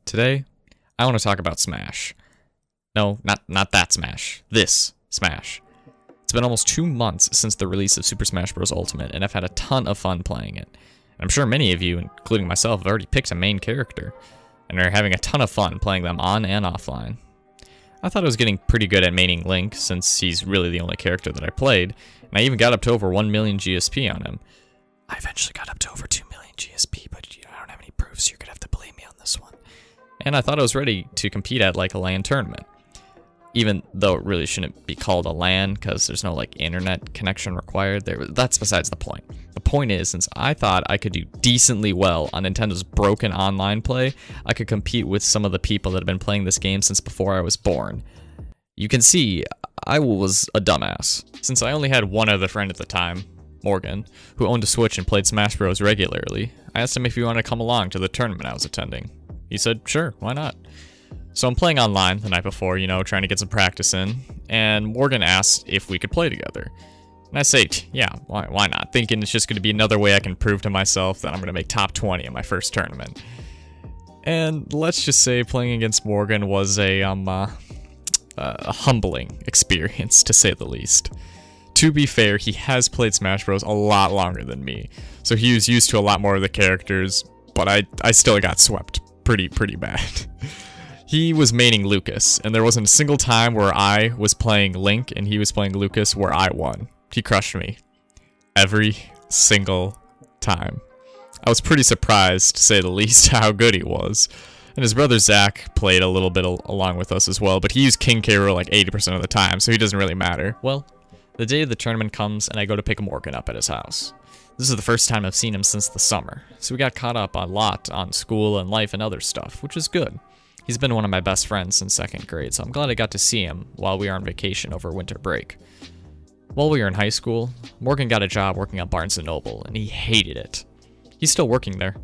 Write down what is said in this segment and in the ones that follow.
Today, I want to talk about Smash. No, not that Smash. This Smash. It's been almost 2 months since the release of Super Smash Bros. Ultimate, and I've had a ton of fun playing it. And I'm sure many of you, including myself, have already picked a main character, and are having a ton of fun playing them on and offline. I thought I was getting pretty good at maining Link, since he's really the only character that I played, and I even got up to over 1 million GSP on him. I eventually got up to over 2 million GSP, but I don't have any proof, so you're gonna have to believe me on this one. And I thought I was ready to compete at like a LAN tournament. Even though it really shouldn't be called a LAN, because there's no like internet connection required there. That's besides the point. The point is, since I thought I could do decently well on Nintendo's broken online play, I could compete with some of the people that have been playing this game since before I was born. You can see, I was a dumbass. Since I only had one other friend at the time, Morgan, who owned a Switch and played Smash Bros. Regularly, I asked him if he wanted to come along to the tournament I was attending. He said, sure, why not? So I'm playing online the night before, trying to get some practice in, and Morgan asked if we could play together. And I say, yeah, why not? Thinking it's just going to be another way I can prove to myself that I'm going to make top 20 in my first tournament. And let's just say playing against Morgan was a humbling experience, to say the least. To be fair, he has played Smash Bros. A lot longer than me, so he was used to a lot more of the characters, but I still got swept pretty bad. He was maining Lucas, and there wasn't a single time where I was playing Link and he was playing Lucas where I won. He crushed me. Every single time. I was pretty surprised, to say the least, how good he was. And his brother Zach played a little bit along with us as well, but he used King K. Rool like 80% of the time, so he doesn't really matter. Well, the day of the tournament comes, and I go to pick Morgan up at his house. This is the first time I've seen him since the summer, so we got caught up a lot on school and life and other stuff, which is good. He's been one of my best friends since 2nd grade, so I'm glad I got to see him while we were on vacation over winter break. While we were in high school, Morgan got a job working at Barnes & Noble, and he hated it. He's still working there.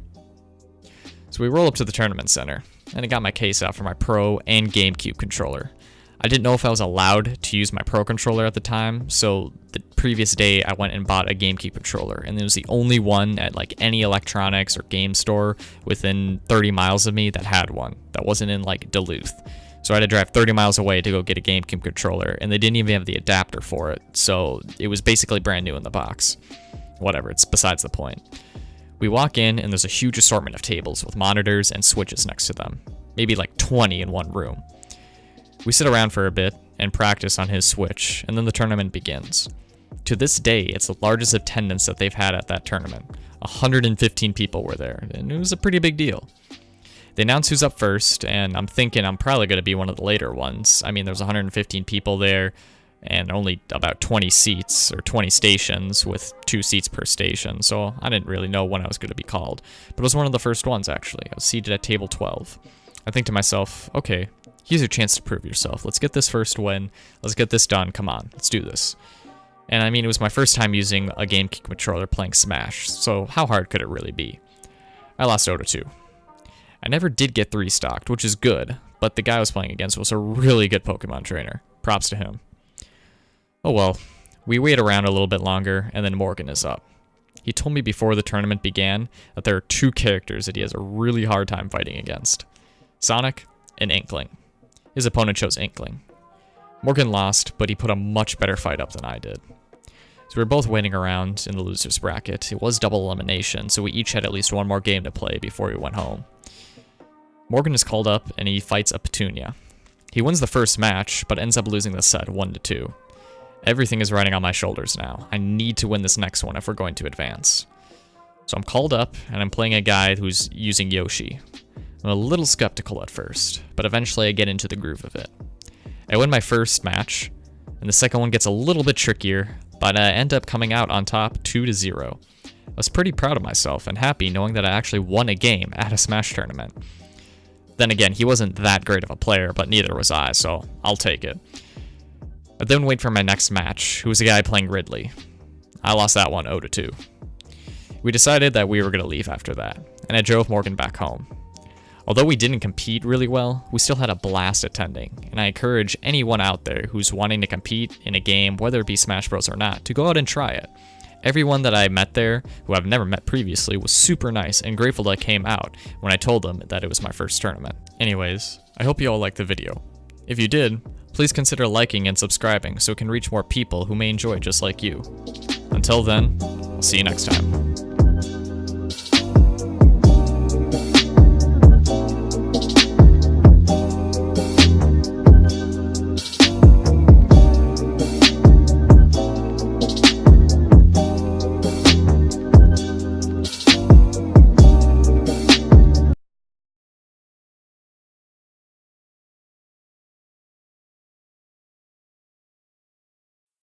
So we roll up to the tournament center, and I got my case out for my Pro and GameCube controller. I didn't know if I was allowed to use my Pro controller at the time, so the previous day I went and bought a GameCube controller, and it was the only one at like any electronics or game store within 30 miles of me that had one, that wasn't in like Duluth. So I had to drive 30 miles away to go get a GameCube controller, and they didn't even have the adapter for it, so it was basically brand new in the box. Whatever, it's besides the point. We walk in, and there's a huge assortment of tables with monitors and switches next to them, maybe like 20 in one room. We sit around for a bit and practice on his Switch, and then the tournament begins. To this day, it's the largest attendance that they've had at that tournament. 115 people were there, and it was a pretty big deal. They announce who's up first, and I'm thinking I'm probably going to be one of the later ones. I mean, there's 115 people there, and only about 20 seats, or 20 stations, with 2 seats per station, so I didn't really know when I was going to be called. But it was one of the first ones, actually. I was seated at table 12. I think to myself, okay, here's your chance to prove yourself. Let's get this first win. Let's get this done. Come on, let's do this. And I mean, it was my first time using a GameCube controller playing Smash, so how hard could it really be? I lost 0-2. I never did get 3-stocked, which is good, but the guy I was playing against was a really good Pokemon trainer. Props to him. Oh well, we wait around a little bit longer, and then Morgan is up. He told me before the tournament began that there are 2 characters that he has a really hard time fighting against. Sonic and Inkling. His opponent chose Inkling. Morgan lost, but he put a much better fight up than I did. So we were both waiting around in the loser's bracket. It was double elimination, so we each had at least one more game to play before we went home. Morgan is called up, and he fights a Petunia. He wins the first match, but ends up losing the set 1-2. Everything is riding on my shoulders now. I need to win this next one if we're going to advance. So I'm called up, and I'm playing a guy who's using Yoshi. I'm a little skeptical at first, but eventually I get into the groove of it. I win my first match, and the second one gets a little bit trickier, but I end up coming out on top 2-0. I was pretty proud of myself and happy knowing that I actually won a game at a Smash tournament. Then again, he wasn't that great of a player, but neither was I, so I'll take it. I then wait for my next match, who was a guy playing Ridley. I lost that one 0-2. We decided that we were going to leave after that, and I drove Morgan back home. Although we didn't compete really well, we still had a blast attending, and I encourage anyone out there who's wanting to compete in a game, whether it be Smash Bros. Or not, to go out and try it. Everyone that I met there, who I've never met previously, was super nice and grateful that I came out when I told them that it was my first tournament. Anyways, I hope you all liked the video. If you did, please consider liking and subscribing so it can reach more people who may enjoy it just like you. Until then, I'll see you next time.